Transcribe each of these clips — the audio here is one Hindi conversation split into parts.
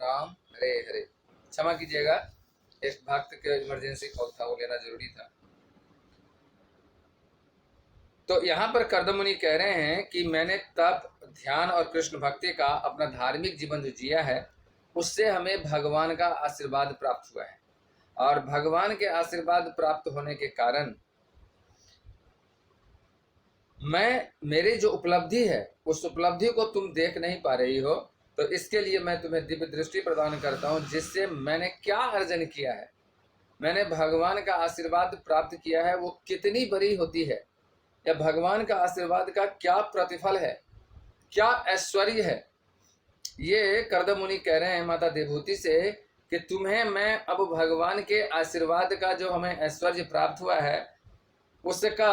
राम हरे हरे। क्षमा कीजिएगा, एक भक्त के इमरजेंसी कॉल था, वो लेना जरूरी था। तो यहाँ पर कर्दम मुनि कह रहे हैं कि मैंने तप, ध्यान और कृष्ण भक्ति का अपना धार्मिक जीवन जो जिया है, उससे हमें भगवान का आशीर्वाद प्राप्त हुआ है। और भगवान के आशीर्वाद प्राप्त होने के कारण मेरी जो उपलब्धि है, उस उपलब्धि को तुम देख नहीं पा रही हो, तो इसके लिए मैं तुम्हें दिव्य दृष्टि प्रदान करता हूँ, जिससे मैंने क्या अर्जन किया है, मैंने भगवान का आशीर्वाद प्राप्त किया है, वो कितनी बड़ी होती है, या भगवान का आशीर्वाद का क्या प्रतिफल है, क्या ऐश्वर्य है। ये कर्दम मुनि कह रहे हैं माता देवहूति से कि तुम्हें मैं अब भगवान के आशीर्वाद का जो हमें ऐश्वर्य प्राप्त हुआ है, उसका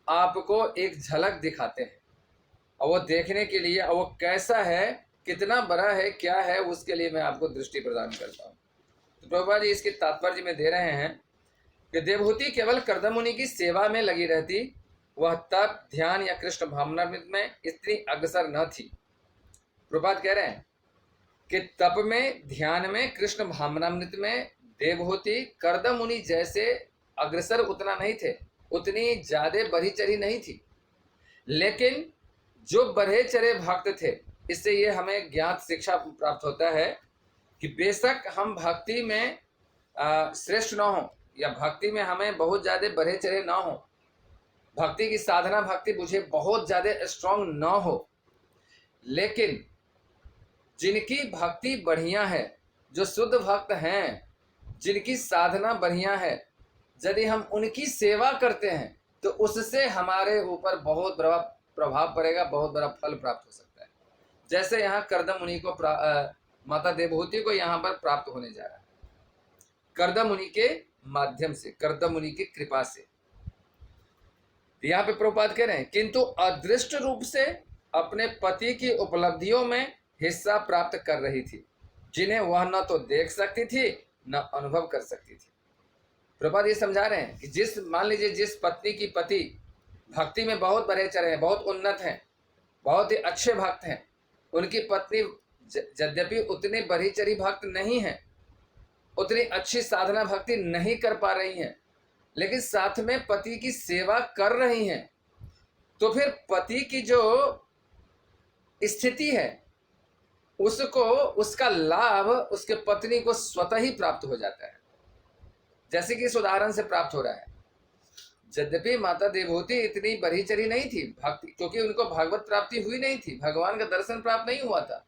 आपको एक झलक दिखाते हैं। और वो देखने के लिए, और वो कैसा है, कितना बड़ा है, क्या है, उसके लिए मैं आपको दृष्टि प्रदान करता हूँ। तो प्रभुपाद जी इसके तात्पर्य में दे रहे हैं कि देवहूति केवल कर्दम मुनि की सेवा में लगी रहती, वह तप, ध्यान या कृष्ण भावनामृत में इतनी अग्रसर न थी। प्रभुपाद कह रहे हैं कि तप में, ध्यान में, कृष्ण भावनामृत में देवहूति कर्दम मुनि जैसे अग्रसर उतना नहीं थे, उतनी ज्यादा बढ़ी चढ़ी नहीं थी। लेकिन जो बढ़े चढ़े भक्त थे, इससे ये हमें ज्ञात शिक्षा प्राप्त होता है कि बेशक हम भक्ति में श्रेष्ठ न हो, या भक्ति में हमें बहुत ज्यादा बढ़े चढ़े न हो, भक्ति की साधना, भक्ति मुझे बहुत ज्यादा स्ट्रांग न हो, लेकिन जिनकी भक्ति बढ़िया है, जो शुद्ध भक्त हैं, जिनकी साधना बढ़िया है, यदि हम उनकी सेवा करते हैं तो उससे हमारे ऊपर बहुत बड़ा प्रभाव पड़ेगा, बहुत बड़ा फल प्राप्त हो सकता है। जैसे यहाँ कर्दम मुनि को माता देवहूति को यहाँ पर प्राप्त होने जा रहा है, कर्दम मुनि के माध्यम से, कर्दम मुनि की कृपा से। यहाँ पे प्रभुपाद कह रहे हैं किंतु अदृष्ट रूप से अपने पति की उपलब्धियों में हिस्सा प्राप्त कर रही थी, जिन्हें वह न तो देख सकती थी न अनुभव कर सकती थी। प्रभुपाद ये समझा रहे हैं कि जिस, मान लीजिए जिस पत्नी की पति भक्ति में बहुत बढ़े चढ़े हैं, बहुत उन्नत हैं, बहुत ही अच्छे भक्त हैं, उनकी पत्नी यद्यपि उतनी बढ़ी चढ़ी भक्त नहीं है, उतनी अच्छी साधना भक्ति नहीं कर पा रही हैं, लेकिन साथ में पति की सेवा कर रही हैं, तो फिर पति की जो स्थिति है, उसको, उसका लाभ उसके पत्नी को स्वतः ही प्राप्त हो जाता है। जैसे कि इस उदाहरण से प्राप्त हो रहा है। यद्यपि माता देवहूति इतनी बढ़ी चढ़ी नहीं थी भक्ति, क्योंकि उनको भागवत प्राप्ति हुई नहीं थी, भगवान का दर्शन प्राप्त नहीं हुआ था,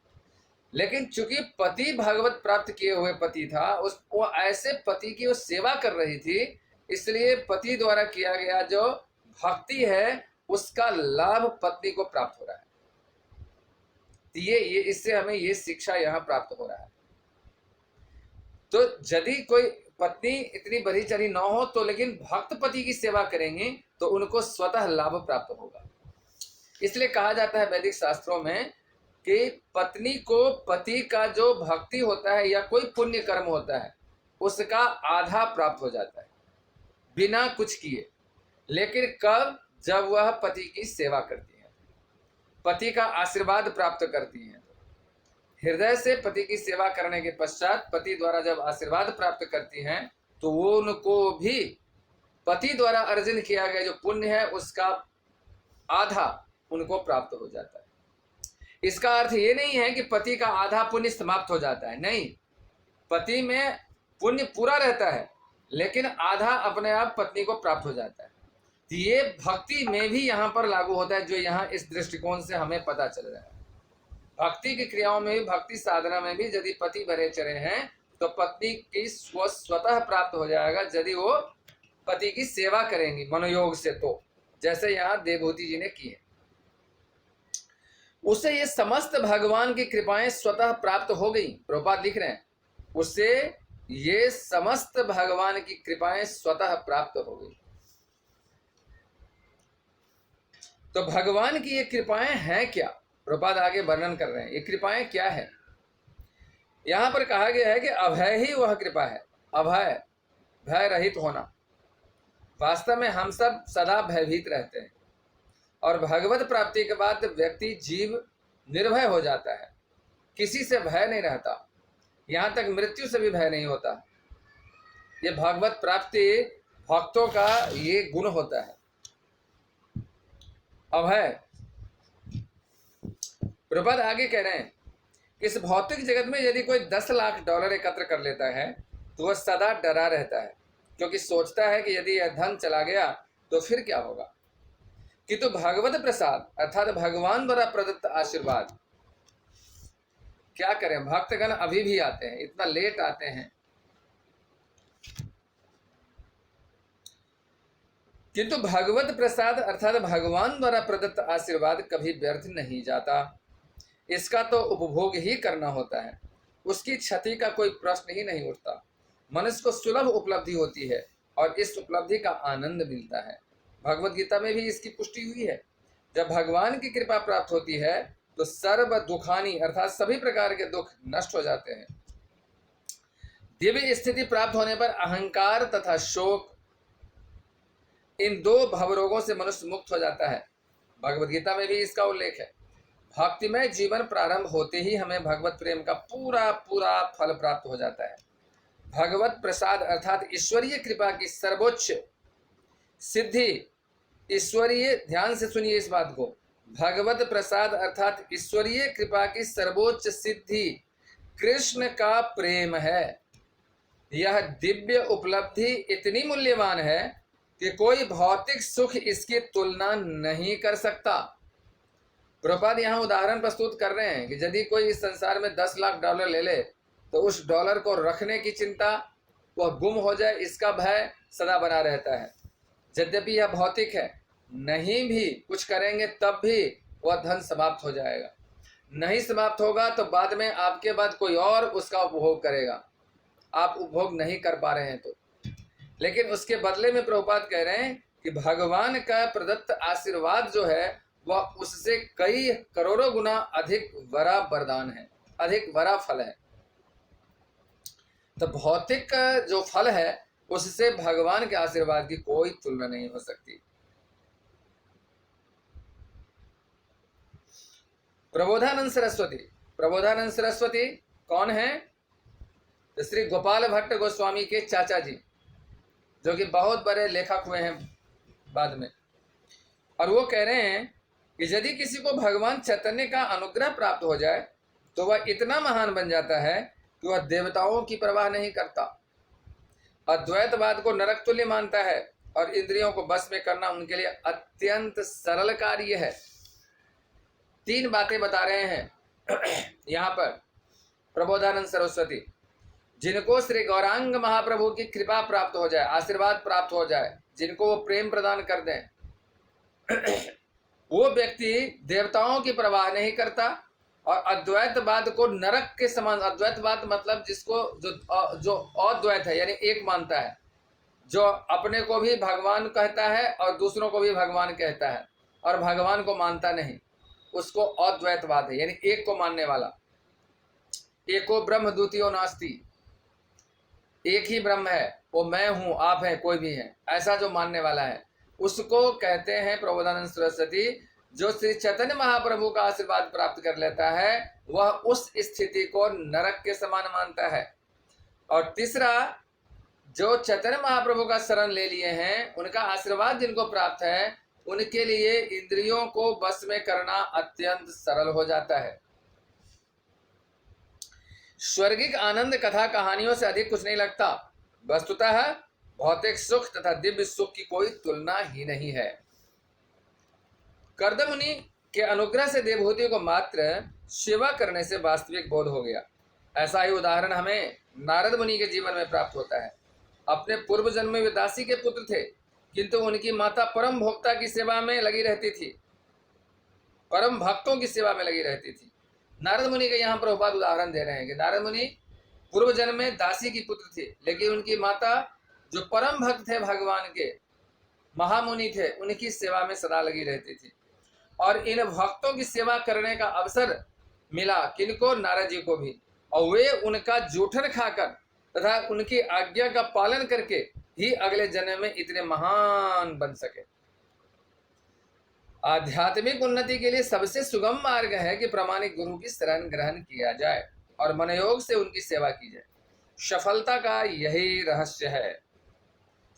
लेकिन चूंकि पति भागवत प्राप्त किए हुए पति था, वो ऐसे पति की वो सेवा कर रही थी, इसलिए पति द्वारा किया गया जो भक्ति है, उसका लाभ पत्नी को प्राप्त हो रहा है। तो ये इससे हमें ये शिक्षा यहाँ प्राप्त हो रहा है। तो यदि कोई पत्नी इतनी बढ़ी चढ़ी न हो तो, लेकिन भक्त पति की सेवा करेंगे तो उनको स्वतः लाभ प्राप्त होगा। इसलिए कहा जाता है वैदिक शास्त्रों में कि पत्नी को पति का जो भक्ति होता है या कोई पुण्य कर्म होता है, उसका आधा प्राप्त हो जाता है बिना कुछ किए। लेकिन कब? जब वह पति की सेवा करती है, पति का आशीर्वाद प्राप्त करती है, हृदय से पति की सेवा करने के पश्चात पति द्वारा जब आशीर्वाद प्राप्त करती हैं, तो वो उनको भी पति द्वारा अर्जन किया गया जो पुण्य है, उसका आधा उनको प्राप्त हो जाता है। इसका अर्थ ये नहीं है कि पति का आधा पुण्य समाप्त हो जाता है, नहीं, पति में पुण्य पूरा रहता है, लेकिन आधा अपने आप पत्नी को प्राप्त हो जाता है। तो ये भक्ति में भी यहाँ पर लागू होता है, जो यहाँ इस दृष्टिकोण से हमें पता चल रहा है। भक्ति की क्रियाओं में भी, भक्ति साधना में भी यदि पति बढ़े चढ़े हैं तो पत्नी की स्वतः प्राप्त हो जाएगा, यदि वो पति की सेवा करेंगी मनोयोग से, तो जैसे यहाँ देवहूति जी ने की है, उससे ये समस्त भगवान की कृपाएं स्वतः प्राप्त हो गई। प्रभुपाद लिख रहे हैं उससे ये समस्त भगवान की कृपाएं स्वतः प्राप्त हो गई। तो भगवान की ये कृपाएं हैं क्या? प्रभुपाद आगे वर्णन कर रहे हैं ये कृपाएं क्या है। यहां पर कहा गया है कि अभय ही वह कृपा है। अभय, भय रहित होना। वास्तव में हम सब सदा भयभीत रहते हैं, और भगवत प्राप्ति के बाद व्यक्ति जीव निर्भय हो जाता है, किसी से भय नहीं रहता। यहाँ तक मृत्यु से भी भय नहीं होता। ये भागवत प्राप्ति भक्तों का ये गुण होता है, अभय। प्रभुपाद आगे कह रहे हैं कि इस भौतिक जगत में यदि कोई 10 लाख डॉलर एकत्र कर लेता है तो वह सदा डरा रहता है, क्योंकि सोचता है कि यदि यह धन चला गया तो फिर क्या होगा। किंतु भागवत प्रसाद अर्थात भगवान द्वारा प्रदत्त आशीर्वाद, क्या करें, भक्तगण अभी भी आते हैं, इतना लेट आते हैं, किंतु भगवत प्रसाद अर्थात भगवान द्वारा प्रदत्त आशीर्वाद कभी व्यर्थ नहीं जाता। इसका तो उपभोग ही करना होता है, उसकी क्षति का कोई प्रश्न ही नहीं उठता। मनुष्य को सुलभ उपलब्धि होती है और इस उपलब्धि का आनंद मिलता है। भगवत गीता में भी इसकी पुष्टि हुई है। जब भगवान की कृपा प्राप्त होती है तो सर्व दुखानी अर्थात सभी प्रकार के दुख नष्ट हो जाते हैं। दिव्य स्थिति प्राप्त होने पर अहंकार तथा शोक, इन 2 भवरोगों से मनुष्य मुक्त हो जाता है। भगवत गीता में भी इसका उल्लेख है। भक्तिमय जीवन प्रारंभ होते ही हमें भगवत प्रेम का पूरा पूरा फल प्राप्त हो जाता है। भगवत प्रसाद अर्थात ईश्वरीय कृपा की सर्वोच्च सिद्धि, ईश्वरीय, ध्यान से सुनिए इस बात को, भगवत प्रसाद अर्थात ईश्वरीय कृपा की सर्वोच्च सिद्धि कृष्ण का प्रेम है। यह दिव्य उपलब्धि इतनी मूल्यवान है कि कोई भौतिक सुख इसकी तुलना नहीं कर सकता। प्रभुपाद यहाँ उदाहरण प्रस्तुत कर रहे हैं कि यदि कोई इस संसार में 10 लाख डॉलर ले ले तो उस डॉलर को रखने की चिंता, वह गुम हो जाए इसका भय सदा बना रहता है। यद्यपि यह भौतिक है, नहीं भी कुछ करेंगे तब भी वह धन समाप्त हो जाएगा। नहीं समाप्त होगा तो बाद में आपके बाद कोई और उसका उपभोग करेगा, आप उपभोग नहीं कर पा रहे हैं तो। लेकिन उसके बदले में प्रभुपाद कह रहे हैं कि भगवान का प्रदत्त आशीर्वाद जो है वह उससे कई करोड़ों गुना अधिक बड़ा वरदान है, अधिक बड़ा फल है। तो भौतिक जो फल है उससे भगवान के आशीर्वाद की कोई तुलना नहीं हो सकती। प्रबोधानंद सरस्वती, प्रबोधानंद सरस्वती कौन है? तो श्री गोपाल भट्ट गोस्वामी के चाचा जी, जो कि बहुत बड़े लेखक हुए हैं बाद में। और वो कह रहे हैं कि यदि किसी को भगवान चैतन्य का अनुग्रह प्राप्त हो जाए तो वह इतना महान बन जाता है कि वह देवताओं की परवाह नहीं करता, अद्वैतवाद को नरक तुल्य मानता है और इंद्रियों को बस में करना उनके लिए अत्यंत सरल कार्य है। 3 बातें बता रहे हैं यहाँ पर प्रबोधानंद सरस्वती। जिनको श्री गौरांग महाप्रभु की कृपा प्राप्त हो जाए, आशीर्वाद प्राप्त हो जाए, जिनको वो प्रेम प्रदान कर दें, वो व्यक्ति देवताओं की परवाह नहीं करता और अद्वैतवाद को नरक के समान, अद्वैतवाद मतलब जिसको जो अद्वैत है यानी एक मानता है, जो अपने को भी भगवान कहता है और दूसरों को भी भगवान कहता है और भगवान को मानता नहीं, उसको अद्वैतवाद है, यानी एक को मानने वाला। एको ब्रह्म द्वितीयो नास्ति, एक ही ब्रह्म है, वो मैं हूं, आप हैं, कोई भी है, ऐसा जो मानने वाला है उसको कहते हैं प्रबोधानंद सरस्वती। जो श्री चैतन्य महाप्रभु का आशीर्वाद प्राप्त कर लेता है वह उस स्थिति को नरक के समान मानता है। और तीसरा, जो चैतन्य महाप्रभु का शरण ले लिए हैं, उनका आशीर्वाद जिनको प्राप्त है, उनके लिए इंद्रियों को बस में करना अत्यंत सरल हो जाता है। स्वर्गिक आनंद कथा कहानियों से अधिक कुछ नहीं लगता। वस्तुतः भौतिक सुख तथा दिव्य सुख की कोई तुलना ही नहीं है। कर्दम मुनि के अनुग्रह से देवभूतियों को मात्र सेवा करने से वास्तविक बोध हो गया। ऐसा ही उदाहरण हमें नारद मुनि के जीवन में प्राप्त होता है। अपने पूर्व जन्म में वे दासी के पुत्र थे, किंतु उनकी माता परम भोक्ता की सेवा में लगी रहती थी, परम भक्तों की सेवा में लगी रहती थी। नारद मुनि के यहाँ प्रभुपाद उदाहरण दे रहे हैं कि नारद मुनि पूर्व जन्म में दासी की पुत्र थे, लेकिन उनकी माता जो परम भक्त थे, भगवान के महामुनि थे, उनकी सेवा में सदा लगी रहती थी। और इन भक्तों की सेवा करने का अवसर मिला किनको? नारद जी को भी। और वे उनका जूठन खाकर तथा उनकी आज्ञा का पालन करके ही अगले जन्म में इतने महान बन सके। आध्यात्मिक उन्नति के लिए सबसे सुगम मार्ग है कि प्रामाणिक गुरु की शरण ग्रहण किया जाए। और मनयोग से उनकी सेवा की जाए। सफलता का यही रहस्य है,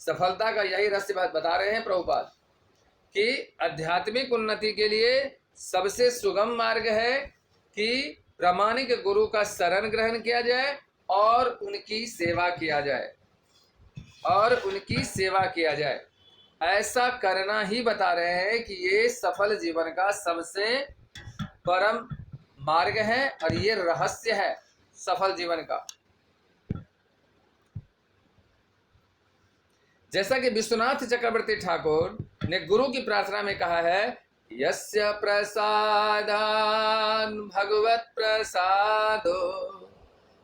सफलता का यही रहस्य बता रहे हैं प्रभुपाद कि आध्यात्मिक उन्नति के लिए सबसे सुगम मार्ग है कि प्रामाणिक गुरु का शरण ग्रहण किया जाए और उनकी सेवा किया जाए, और उनकी सेवा किया जाए। ऐसा करना ही बता रहे हैं कि ये सफल जीवन का सबसे परम मार्ग है और ये रहस्य है सफल जीवन का। जैसा कि विश्वनाथ चक्रवर्ती ठाकुर ने गुरु की प्रार्थना में कहा है, यस्य प्रसादान् भगवत प्रसादो,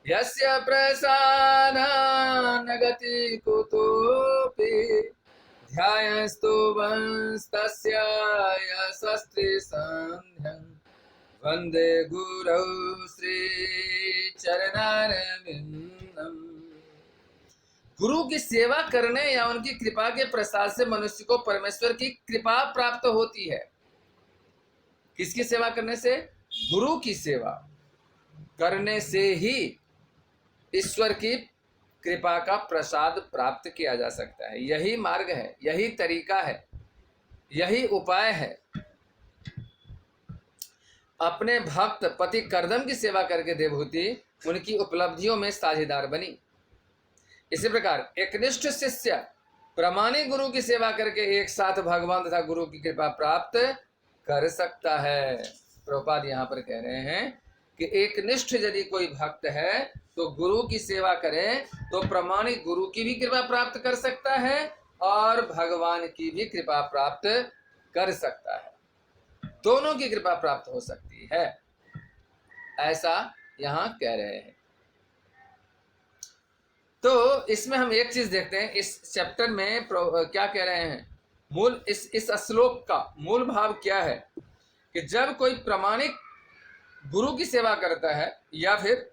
यस्य प्रसादान् गति कुतोऽपि, ध्यायस्तु वंस्तस्य यशस्त्रि संध्यं, वंदे गुरौ श्री चरणारविंदम्। गुरु की सेवा करने या उनकी कृपा के प्रसाद से मनुष्य को परमेश्वर की कृपा प्राप्त होती है। किसकी सेवा करने से? गुरु की सेवा करने से ही ईश्वर की कृपा का प्रसाद प्राप्त किया जा सकता है। यही मार्ग है, यही तरीका है, यही उपाय है। अपने भक्त पति कर्दम की सेवा करके देवहूति उनकी उपलब्धियों में साझेदार बनी। इसी प्रकार एकनिष्ठ शिष्य प्रामाणिक गुरु की सेवा करके एक साथ भगवान तथा गुरु की कृपा प्राप्त कर सकता है। प्रभुपाद यहाँ पर कह रहे हैं कि एकनिष्ठ यदि कोई भक्त है तो गुरु की सेवा करे तो प्रामाणिक गुरु की भी कृपा प्राप्त कर सकता है और भगवान की भी कृपा प्राप्त कर सकता है, दोनों की कृपा प्राप्त हो सकती है, ऐसा यहाँ कह रहे हैं। तो इसमें हम एक चीज देखते हैं, इस चैप्टर में क्या कह रहे हैं, मूल इस श्लोक का मूल भाव क्या है कि जब कोई प्रामाणिक गुरु की सेवा करता है या फिर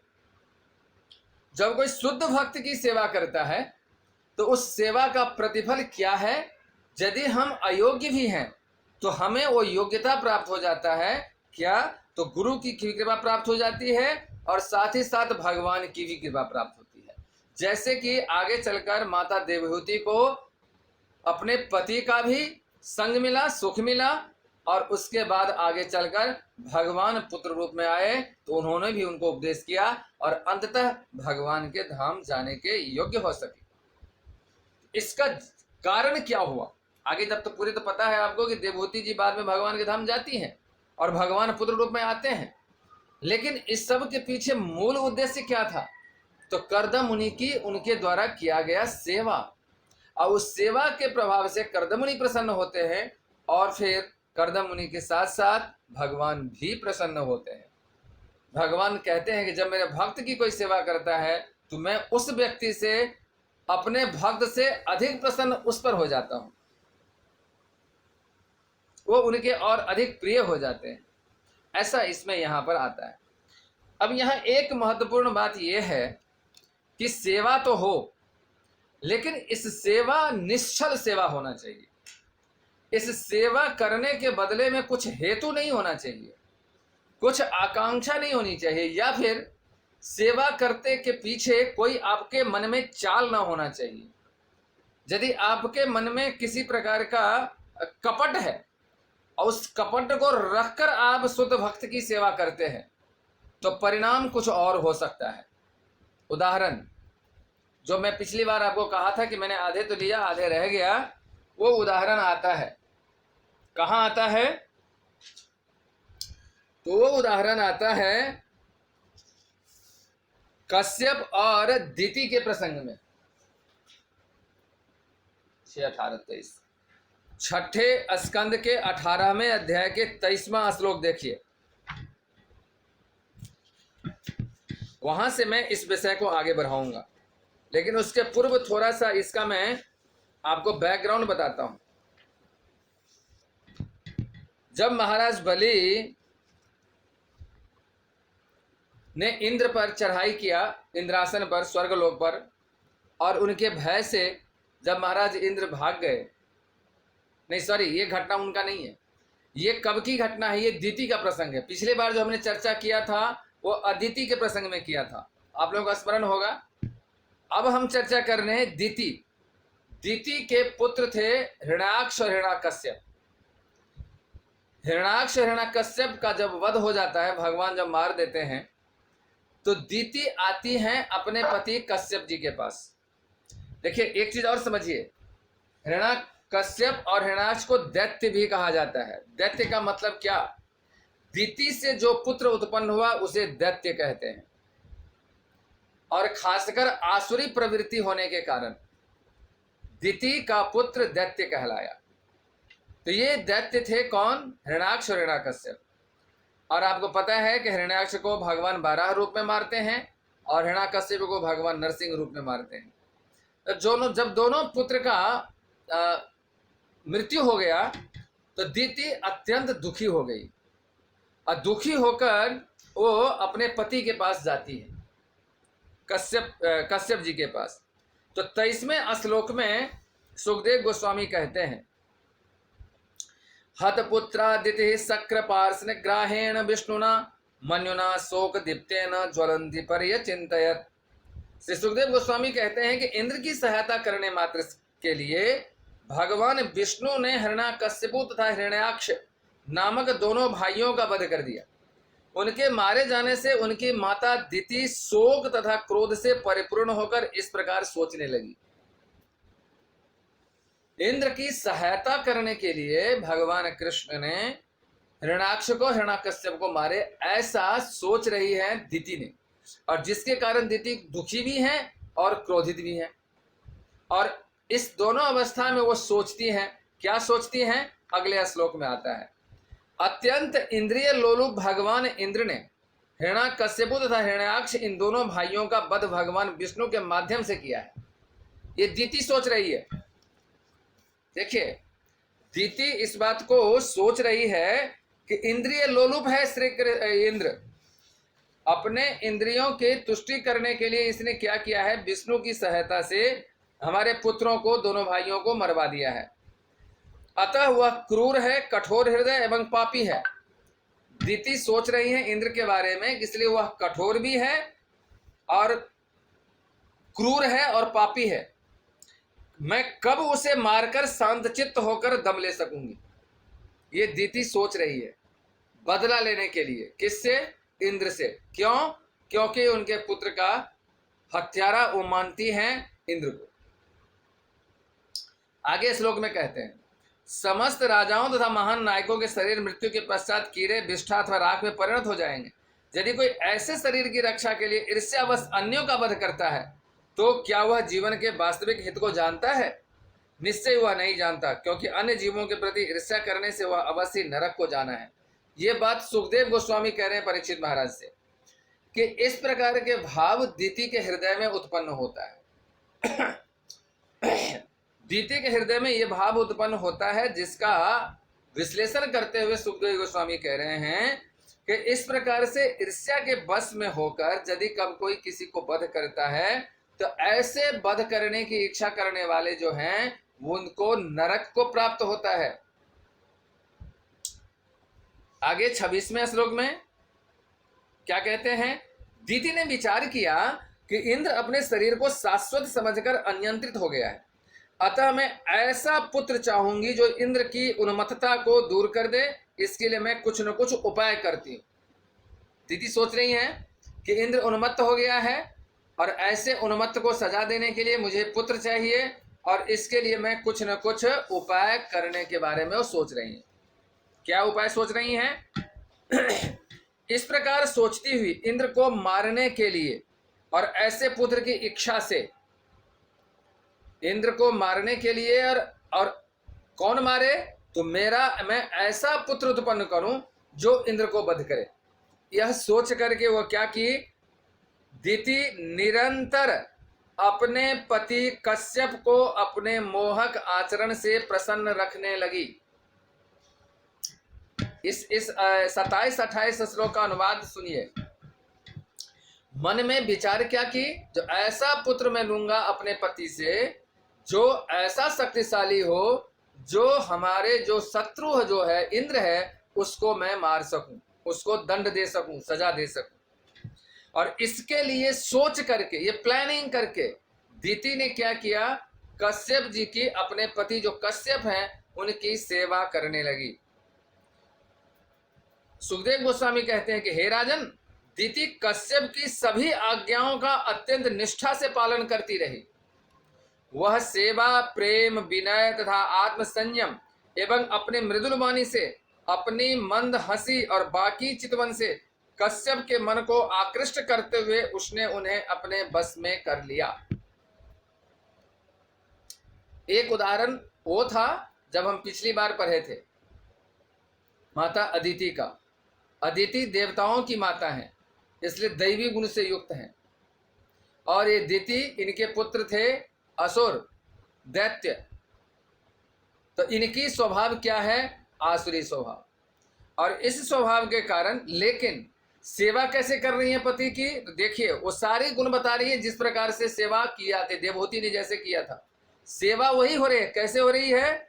जब कोई शुद्ध भक्त की सेवा करता है तो उस सेवा का प्रतिफल क्या है। यदि हम अयोग्य भी हैं तो हमें वो योग्यता प्राप्त हो जाता है, क्या? तो गुरु की कृपा प्राप्त हो जाती है और साथ ही साथ भगवान की भी कृपा प्राप्त होती है। जैसे कि आगे चलकर माता देवहूति को अपने पति का भी संग मिला, सुख मिला, और उसके बाद आगे चलकर भगवान पुत्र रूप में आए तो उन्होंने भी उनको उपदेश किया और अंततः भगवान के धाम जाने के योग्य हो सके। इसका कारण क्या हुआ आगे जब तो पूरी तो पता है आपको कि देवहूति जी बाद में भगवान के धाम जाती हैं और भगवान पुत्र रूप में आते हैं, लेकिन इस सब के पीछे मूल उद्देश्य क्या था? तो कर्दम मुनि की उनके द्वारा किया गया सेवा, और उस सेवा के प्रभाव से कर्दम मुनि प्रसन्न होते हैं और फिर कर्दम मुनि के साथ साथ भगवान भी प्रसन्न होते हैं। भगवान कहते हैं कि जब मेरे भक्त की कोई सेवा करता है तो मैं उस व्यक्ति से, अपने भक्त से अधिक प्रसन्न उस पर हो जाता हूं, वो उनके और अधिक प्रिय हो जाते हैं। ऐसा इसमें यहां पर आता है। अब यहां एक महत्वपूर्ण बात यह है कि सेवा तो हो, लेकिन इस सेवा निश्चल सेवा होना चाहिए। इस सेवा करने के बदले में कुछ हेतु नहीं होना चाहिए, कुछ आकांक्षा नहीं होनी चाहिए, या फिर सेवा करते के पीछे कोई आपके मन में चाल ना होना चाहिए। यदि आपके मन में किसी प्रकार का कपट है और उस कपट को रखकर आप शुद्ध भक्त की सेवा करते हैं तो परिणाम कुछ और हो सकता है। उदाहरण जो मैं पिछली बार आपको कहा था कि मैंने आधे तो लिया आधे रह गया, वो उदाहरण आता है। कहाँ आता है? तो वो उदाहरण आता है कश्यप और दिति के प्रसंग में। 6:18-23 छठे स्कंद के 18वें अध्याय के 23वां श्लोक देखिए। वहां से मैं इस विषय को आगे बढ़ाऊंगा, लेकिन उसके पूर्व थोड़ा सा इसका मैं आपको बैकग्राउंड बताता हूं। जब महाराज बलि ने इंद्र पर चढ़ाई किया, इंद्रासन पर, स्वर्गलोक पर, और उनके भय से जब महाराज इंद्र भाग गए, नहीं सॉरी, ये घटना उनका नहीं है, ये कब की घटना है? ये दिति का प्रसंग है। पिछले बार जो हमने चर्चा किया था वो अदिति के प्रसंग में किया था, आप लोगों का स्मरण होगा। अब हम चर्चा कर रहे हैं दिति। दिति के पुत्र थे हिरण्याक्ष और हिरण्याकश्यप। हिरण्याक्ष और हिरण्याकश्यप का जब वध हो जाता है, भगवान जब मार देते हैं, तो दिति आती हैं अपने पति कश्यप जी के पास। देखिए एक चीज और समझिए, हिरण्याकश्यप और हिरण्याक्ष को दैत्य भी कहा जाता है। दैत्य का मतलब क्या? दिति से जो पुत्र उत्पन्न हुआ उसे दैत्य कहते हैं, और खासकर आसुरी प्रवृत्ति होने के कारण दिति का पुत्र दैत्य कहलाया। तो ये दैत्य थे कौन? हिरण्याक्ष और हिरण्याकश्यप। और आपको पता है कि हिरण्याक्ष को भगवान बारह रूप में मारते हैं और हिरण्याकश्यप को भगवान नरसिंह रूप में मारते हैं। तो जब दोनों पुत्र का मृत्यु हो गया तो दिति अत्यंत दुखी हो गई, और दुखी होकर वो अपने पति के पास जाती है, कश्यप जी के पास। तो 23वें श्लोक में सुखदेव गोस्वामी कहते हैं, हतपुत्रादिति शक्र पार्श्व ग्राहेण विष्णुना मन्युना शोक दीप्तेन ज्वलंती पर्यचिंतयत्। श्री सुखदेव गोस्वामी कहते हैं कि इंद्र की सहायता करने मात्र के लिए भगवान विष्णु ने हिरण्याकश्यपु तथा हिरण्याक्ष नामक दोनों भाइयों का वध कर दिया। उनके मारे जाने से उनकी माता दिति शोक तथा क्रोध से परिपूर्ण होकर इस प्रकार सोचने लगी। इंद्र की सहायता करने के लिए भगवान कृष्ण ने हिरण्याक्ष को हिरण्याकश्यप को मारे, ऐसा सोच रही है दिति ने, और जिसके कारण दिति दुखी भी है और क्रोधित भी है। और इस दोनों अवस्था में वो सोचती हैं, क्या सोचती हैं? अगले श्लोक में आता है, अत्यंत इंद्रिय लोलुप भगवान इंद्र ने हिरण्याकश्यपु तथा हिरण्याक्ष इन दोनों भाइयों का वध भगवान विष्णु के माध्यम से किया है। ये दिति सोच रही है। देखिए दिति इस बात को सोच रही है कि इंद्रिय लोलुप है श्री इंद्र, अपने इंद्रियों के तुष्टि करने के लिए इसने क्या किया है? विष्णु की सहायता से हमारे पुत्रों को, दोनों भाइयों को मरवा दिया है। अतः वह क्रूर है, कठोर हृदय एवं पापी है। दिति सोच रही है इंद्र के बारे में, इसलिए वह कठोर भी है और क्रूर है और पापी है। मैं कब उसे मारकर शांतचित्त होकर दम ले सकूंगी, ये दिति सोच रही है, बदला लेने के लिए। किससे? इंद्र से। क्यों? क्योंकि उनके पुत्र का हत्यारा वो मानती हैं इंद्र को। आगे श्लोक में कहते हैं, समस्त राजाओं तथा महान नायकों के शरीर मृत्यु के पश्चात कीड़े, विष्ठा अथवा राख में परिणत हो जाएंगे। यदि कोई ऐसे शरीर की रक्षा के लिए ईर्ष्यावश अन्यों का वध करता है तो क्या वह जीवन के वास्तविक हित को जानता है? निश्चय वह नहीं जानता, क्योंकि अन्य जीवों के प्रति ईर्ष्या करने से वह अवश्य नरक को जाना है। ये बात सुखदेव गोस्वामी कह रहे हैं परीक्षित महाराज से, कि इस प्रकार के भाव दिति के हृदय में उत्पन्न होता है। दिति के हृदय में यह भाव उत्पन्न होता है, जिसका विश्लेषण करते हुए सुखदेव गोस्वामी कह रहे हैं कि इस प्रकार से ईर्ष्या के वश में होकर यदि कब कोई किसी को वध करता है तो ऐसे वध करने की इच्छा करने वाले जो हैं उनको नरक को प्राप्त होता है। आगे 26वें श्लोक में क्या कहते हैं? दिति ने विचार किया कि इंद्र अपने शरीर को शाश्वत समझकर अनियंत्रित हो गया है, अतः मैं ऐसा पुत्र चाहूंगी जो इंद्र की उन्मत्तता को दूर कर दे। इसके लिए मैं कुछ न कुछ उपाय करती हूँ। दिति सोच रही हैं कि इंद्र उन्मत्त हो गया है और ऐसे उन्मत्त को सजा देने के लिए मुझे पुत्र चाहिए, और इसके लिए मैं कुछ न कुछ उपाय करने के बारे में वो सोच रही हैं। क्या उपाय सोच रही हैं? इस प्रकार सोचती हुई इंद्र को मारने के लिए और ऐसे पुत्र की इच्छा से, इंद्र को मारने के लिए और कौन मारे? तो मैं ऐसा पुत्र उत्पन्न करूं जो इंद्र को वध करे। यह सोच करके वह क्या की? दिति निरंतर अपने पति कश्यप को अपने मोहक आचरण से प्रसन्न रखने लगी। इस 27-28 श्लोक का अनुवाद सुनिए। मन में विचार क्या की? जो ऐसा पुत्र मैं लूंगा अपने पति से, जो ऐसा शक्तिशाली हो, जो हमारे जो शत्रु जो है इंद्र है, उसको मैं मार सकूं, उसको दंड दे सकूं, सजा दे सकूं। और इसके लिए सोच करके, ये प्लानिंग करके दीति ने क्या किया, कश्यप जी की, अपने पति जो कश्यप हैं उनकी सेवा करने लगी। सुखदेव गोस्वामी कहते हैं कि हे राजन, दीति कश्यप की सभी आज्ञाओं का अत्यंत निष्ठा से पालन करती रही। वह सेवा, प्रेम, विनय तथा आत्म संयम एवं अपने मृदुल वाणी से, अपनी मंद हंसी और बाकी चितवन से कश्यप के मन को आकृष्ट करते हुए उसने उन्हें अपने बस में कर लिया। एक उदाहरण वो था जब हम पिछली बार पढ़े थे माता अदिति का। अदिति देवताओं की माता हैं, इसलिए दैवी गुण से युक्त हैं। और ये दिति, इनके पुत्र थे असुर, दैत्य। तो इनकी स्वभाव क्या है, आसुरी स्वभाव। और इस स्वभाव के कारण, लेकिन सेवा कैसे कर रही है पति की, तो देखिए वो सारी गुण बता रही है जिस प्रकार से सेवा किया थे देवहूति ने, जैसे किया था सेवा वही हो रही है। कैसे हो रही है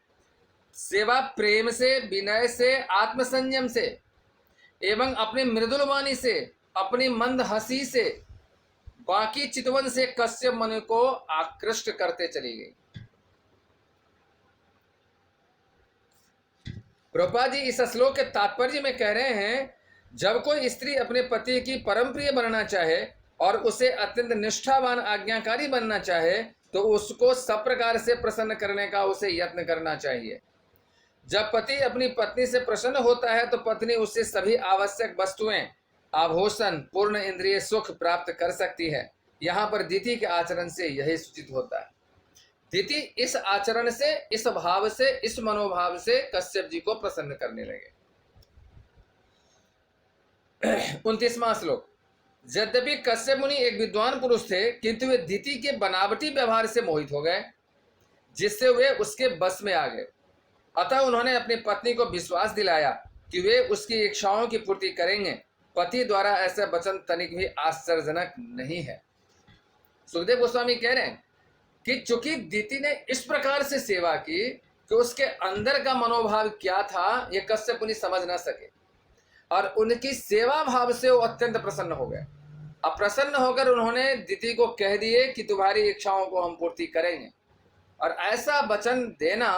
सेवा? प्रेम से, विनय से, आत्मसंयम से एवं अपनी मृदुल वाणी से, अपनी मंद हंसी से, बाकी चितवन से कश्यप मन को आकृष्ट करते चली गई। प्रभुपाद जी इस श्लोक के तात्पर्य में कह रहे हैं, जब कोई स्त्री अपने पति की परम प्रिय बनना चाहे और उसे अत्यंत निष्ठावान आज्ञाकारी बनना चाहे तो उसको सब प्रकार से प्रसन्न करने का उसे यत्न करना चाहिए। जब पति अपनी पत्नी से प्रसन्न होता है तो पत्नी उससे सभी आवश्यक वस्तुएं, आभूषण, पूर्ण इंद्रिय सुख प्राप्त कर सकती है। यहाँ पर दीति के आचरण से यही सूचित होता है। दीति इस आचरण से, इस भाव से, इस मनोभाव से कश्यप जी को प्रसन्न करने लगे। 29वां श्लोक। यद्यपि कश्यप मुनि एक विद्वान पुरुष थे, किंतु वे दीति के बनावटी व्यवहार से मोहित हो गए, जिससे वे उसके बस में आ गए। अतः उन्होंने अपनी पत्नी को विश्वास दिलाया कि वे उसकी इच्छाओं की पूर्ति करेंगे। पति द्वारा ऐसा वचन तनिक भी आश्चर्यजनक नहीं है। सुखदेव गोस्वामी कह रहे हैं कि चूंकि दीति ने इस प्रकार से सेवा की कि उसके अंदर का मनोभाव क्या था ये कश्यप मुनि समझ ना सके, और उनकी सेवा भाव से वो अत्यंत प्रसन्न हो गए। अब प्रसन्न होकर उन्होंने दीति को कह दिए कि तुम्हारी इच्छाओं को हम पूर्ति करेंगे। और ऐसा वचन देना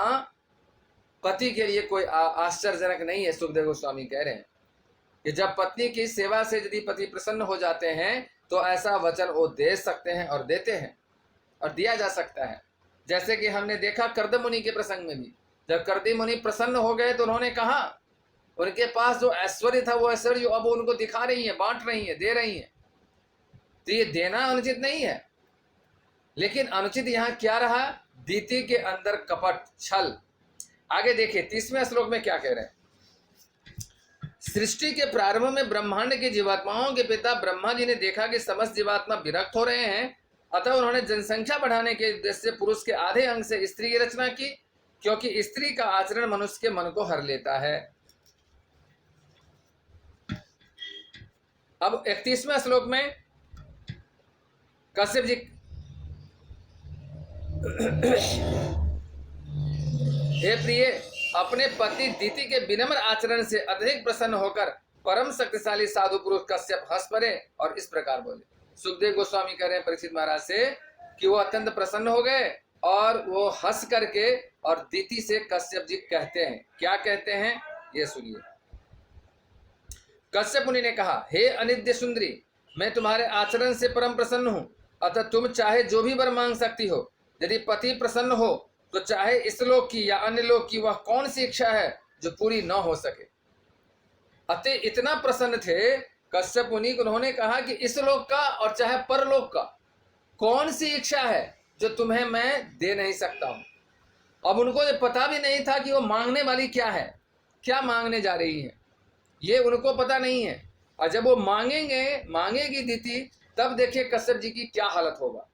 पति के लिए कोई आश्चर्यजनक नहीं है। सुखदेव गोस्वामी कह रहे हैं कि जब पत्नी की सेवा से यदि पति प्रसन्न हो जाते हैं तो ऐसा वचन वो दे सकते हैं और देते हैं और दिया जा सकता है। जैसे कि हमने देखा कर्दम मुनि के प्रसंग में भी, जब कर्दम मुनि प्रसन्न हो गए तो उन्होंने कहा, उनके पास जो ऐश्वर्य था वो ऐश्वर्य जो अब उनको दिखा रही है, बांट रही है, दे रही है। तो ये देना अनुचित नहीं है, लेकिन अनुचित यहाँ क्या रहा, दीति के अंदर कपट, छल। आगे देखिए 30वें श्लोक में क्या कह रहे हैं। सृष्टि के प्रारंभ में ब्रह्मांड के जीवात्माओं के पिता ब्रह्मा जी ने देखा कि समस्त जीवात्मा विरक्त हो रहे हैं, अतः उन्होंने जनसंख्या बढ़ाने के उद्देश्य से पुरुष के आधे अंग से स्त्री की रचना की, क्योंकि स्त्री का आचरण मनुष्य के मन को हर लेता है। अब 31वें श्लोक में कश्यप जी हे प्रिय, अपने पति दीति के विनम्र आचरण से अधिक प्रसन्न होकर परम शक्तिशाली साधु पुरुष कश्यप हंस पड़े और इस प्रकार बोले। सुखदेव गोस्वामी कह रहे हैं परीक्षित महाराज से कि वो अत्यंत प्रसन्न हो गए और वो हंस करके, और दीति से कश्यप जी कहते हैं, क्या कहते हैं ये सुनिए। कश्यप मुनि ने कहा, हे अनिद्य सुंदरी, मैं तुम्हारे आचरण से परम प्रसन्न हूं, अतः तुम चाहे जो भी वर मांग सकती हो। यदि पति प्रसन्न हो तो चाहे इस लोक की या अन्य लोक की वह कौन सी इच्छा है जो पूरी न हो सके। अतः इतना प्रसन्न थे कश्यप मुनि, उन्होंने कहा कि इस लोक का और चाहे परलोक का कौन सी इच्छा है जो तुम्हें मैं दे नहीं सकता हूं। अब उनको ये पता भी नहीं था कि वो मांगने वाली क्या है, क्या मांगने जा रही है, ये उनको पता नहीं है। और जब वो मांगेगी दीति, तब देखिए कश्यप जी की क्या हालत होगा।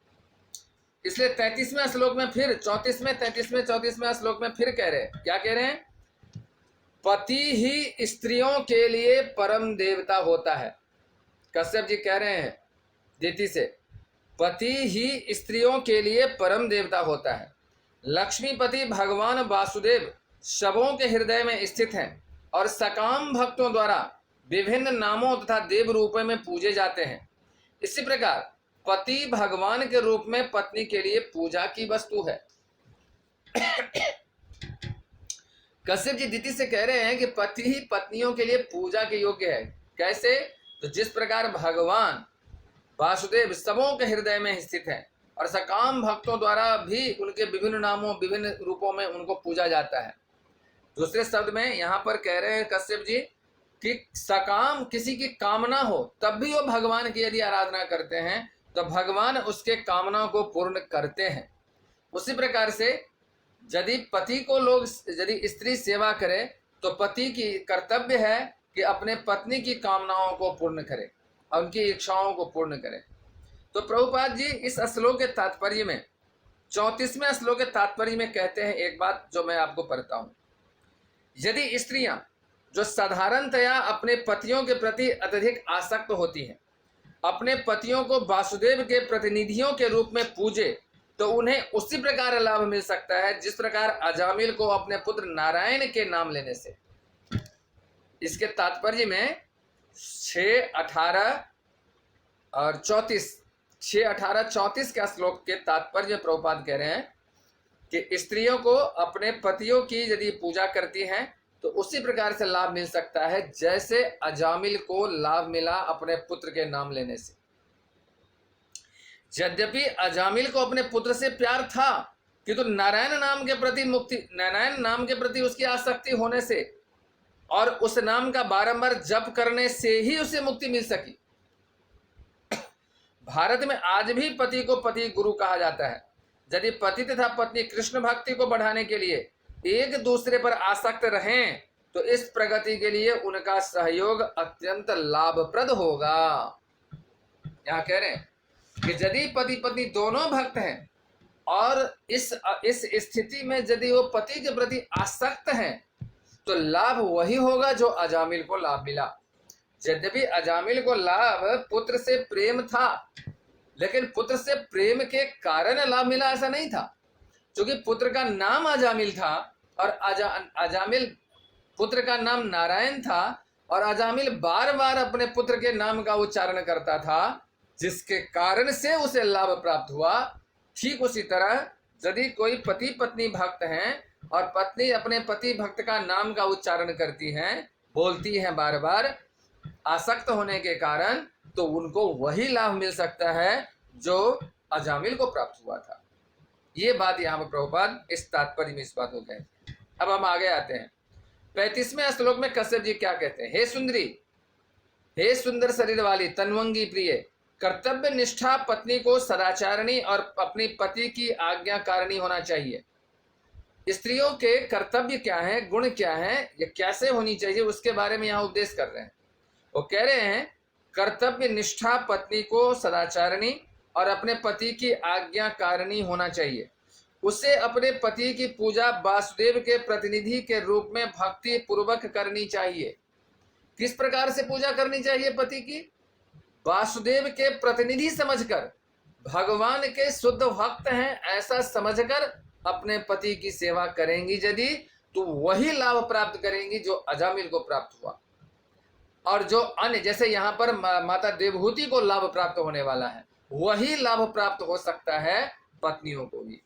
इसलिए 33वें श्लोक में फिर 34वें 33वें 34वें श्लोक में फिर कह रहे हैं, क्या कह रहे हैं, पति ही स्त्रियों के लिए परम देवता होता है। कश्यप जी कह रहे हैं दीति से, पति ही स्त्रियों के लिए परम देवता होता है। लक्ष्मीपति भगवान वासुदेव सबों के हृदय में स्थित हैं और सकाम भक्तों द्वारा विभिन्न नामों तथा देव रूपों में पूजे जाते हैं। इसी प्रकार पति भगवान के रूप में पत्नी के लिए पूजा की वस्तु है। कश्यप जी दीति से कह रहे हैं कि पति ही पत्नियों के लिए पूजा के योग्य है। कैसे? तो जिस प्रकार भगवान वासुदेव सबों के हृदय में स्थित है और सकाम भक्तों द्वारा भी उनके विभिन्न नामों विभिन्न रूपों में उनको पूजा जाता है। दूसरे शब्द में यहाँ पर कह रहे हैं कश्यप जी कि सकाम किसी की कामना हो तब भी वो भगवान की यदि आराधना करते हैं तो भगवान उसके कामना को पूर्ण करते हैं। उसी प्रकार से यदि पति को लोग यदि स्त्री सेवा करे तो पति की कर्तव्य है कि अपने पत्नी की कामनाओं को पूर्ण करे और उनकी इच्छाओं को पूर्ण करे। तो प्रभुपाद जी इस श्लोक के तात्पर्य में 34वें श्लोक के तात्पर्य में कहते हैं एक बात जो मैं आपको पढ़ता हूं। यदि स्त्रियां जो साधारणतया अपने पतियों के प्रति अत्यधिक आसक्त होती हैं अपने पतियों को वासुदेव के प्रतिनिधियों के रूप में पूजे तो उन्हें उसी प्रकार लाभ मिल सकता है जिस प्रकार अजामिल को अपने पुत्र नारायण के नाम लेने से। इसके तात्पर्य में 6:18 और 34 6:18-34 का श्लोक के तात्पर्य प्रभुपाद कह रहे हैं कि स्त्रियों को अपने पतियों की यदि पूजा करती हैं तो उसी प्रकार से लाभ मिल सकता है जैसे अजामिल को लाभ मिला अपने पुत्र के नाम लेने से। यद्यपि अजामिल को अपने पुत्र से प्यार था किंतु नारायण नाम के प्रति नारायण नाम के प्रति उसकी आसक्ति होने से और उस नाम का बारंबार जप करने से ही उसे मुक्ति मिल सकी। भारत में आज भी पति को पति गुरु कहा जाता है। यदि पति तथा पत्नी कृष्ण भक्ति को बढ़ाने के लिए एक दूसरे पर आसक्त रहें तो इस प्रगति के लिए उनका सहयोग अत्यंत लाभप्रद होगा। यहाँ कह रहे हैं कि यदि पति पत्नी दोनों भक्त हैं और इस स्थिति में यदि वो पति के प्रति आसक्त हैं तो लाभ वही होगा जो अजामिल को लाभ मिला। यद्यपि अजामिल को लाभ पुत्र से प्रेम था लेकिन पुत्र से प्रेम के कारण लाभ मिला ऐसा नहीं था, क्योंकि पुत्र का नाम अजामिल था और अजामिल पुत्र का नाम नारायण था और अजामिल बार बार अपने पुत्र के नाम का उच्चारण करता था जिसके कारण से उसे लाभ प्राप्त हुआ। ठीक उसी तरह यदि कोई पति पत्नी भक्त हैं और पत्नी अपने पति भक्त का नाम का उच्चारण करती हैं बोलती हैं बार बार आसक्त होने के कारण तो उनको वही लाभ मिल सकता है जो अजामिल को प्राप्त हुआ था। ये बात यहाँ पर प्रभुपाद इस तात्पर्य में इस बात को कहते हैं। अब हम आगे आते हैं 35वें श्लोक में कश्यप जी क्या कहते हैं। हे सुंदरी, हे सुंदर शरीर वाली तन्वंगी प्रिय, कर्तव्य निष्ठा पत्नी को सदाचारिणी और अपनी पति की आज्ञाकारिणी होना चाहिए। स्त्रियों के कर्तव्य क्या है, गुण क्या है, ये कैसे होनी चाहिए उसके बारे में यहाँ उपदेश कर रहे हैं। वो कह रहे हैं कर्तव्य निष्ठा पत्नी को सदाचारिणी और अपने पति की आज्ञाकारिणी होना चाहिए। उसे अपने पति की पूजा वासुदेव के प्रतिनिधि के रूप में भक्ति पूर्वक करनी चाहिए। किस प्रकार से पूजा करनी चाहिए पति की? वासुदेव के प्रतिनिधि समझकर, भगवान के शुद्ध भक्त हैं ऐसा समझकर अपने पति की सेवा करेंगी यदि तो वही लाभ प्राप्त करेंगी जो अजामिल को प्राप्त हुआ। और जो अन्य जैसे यहाँ पर माता देवहूति को लाभ प्राप्त होने वाला है वही लाभ प्राप्त हो सकता है पत्नियों को भी,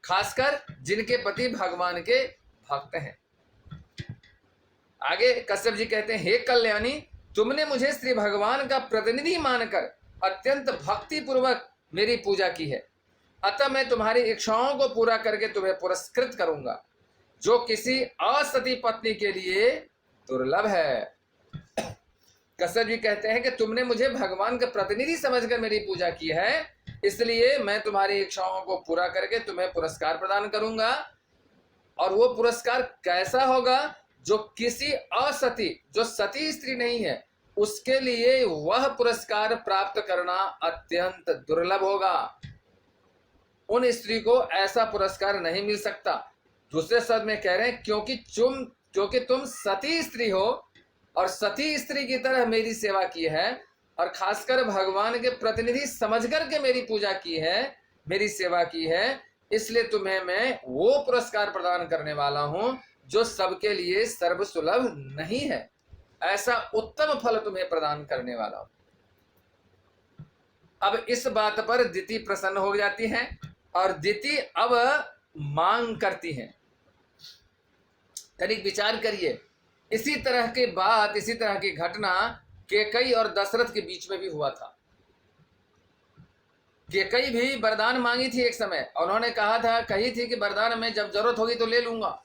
खासकर जिनके पति भगवान के भक्त हैं। आगे कश्यप जी कहते हैं, हे कल्याणी, तुमने मुझे श्री भगवान का प्रतिनिधि मानकर अत्यंत भक्ति पूर्वक मेरी पूजा की है, अतः मैं तुम्हारी इच्छाओं को पूरा करके तुम्हें पुरस्कृत करूंगा, जो किसी असती पत्नी के लिए दुर्लभ है। कश्यप जी कहते हैं कि तुमने मुझे भगवान का प्रतिनिधि समझकर मेरी पूजा की है, इसलिए मैं तुम्हारी इच्छाओं को पूरा करके तुम्हें पुरस्कार प्रदान करूंगा। और वो पुरस्कार कैसा होगा? जो किसी असती, जो सती स्त्री नहीं है, उसके लिए वह पुरस्कार प्राप्त करना अत्यंत दुर्लभ होगा। उन स्त्री को ऐसा पुरस्कार नहीं मिल सकता। दूसरे शब्द में कह रहे हैं क्योंकि तुम सती स्त्री हो और सती स्त्री की तरह मेरी सेवा की है और खासकर भगवान के प्रतिनिधि समझकर के मेरी पूजा की है, मेरी सेवा की है, इसलिए तुम्हें मैं वो पुरस्कार प्रदान करने वाला हूं जो सबके लिए सर्वसुलभ नहीं है। ऐसा उत्तम फल तुम्हें प्रदान करने वाला हूं। अब इस बात पर दिति प्रसन्न हो जाती हैं और दिति अब मांग करती हैं। तनिक विचार करिए, इसी तरह की बात, इसी तरह की घटना कैकेयी और दशरथ के बीच में भी हुआ था। कैकेयी भी वरदान मांगी थी एक समय, उन्होंने कहा था, कही थी कि वरदान में जब जरूरत होगी तो ले लूंगा।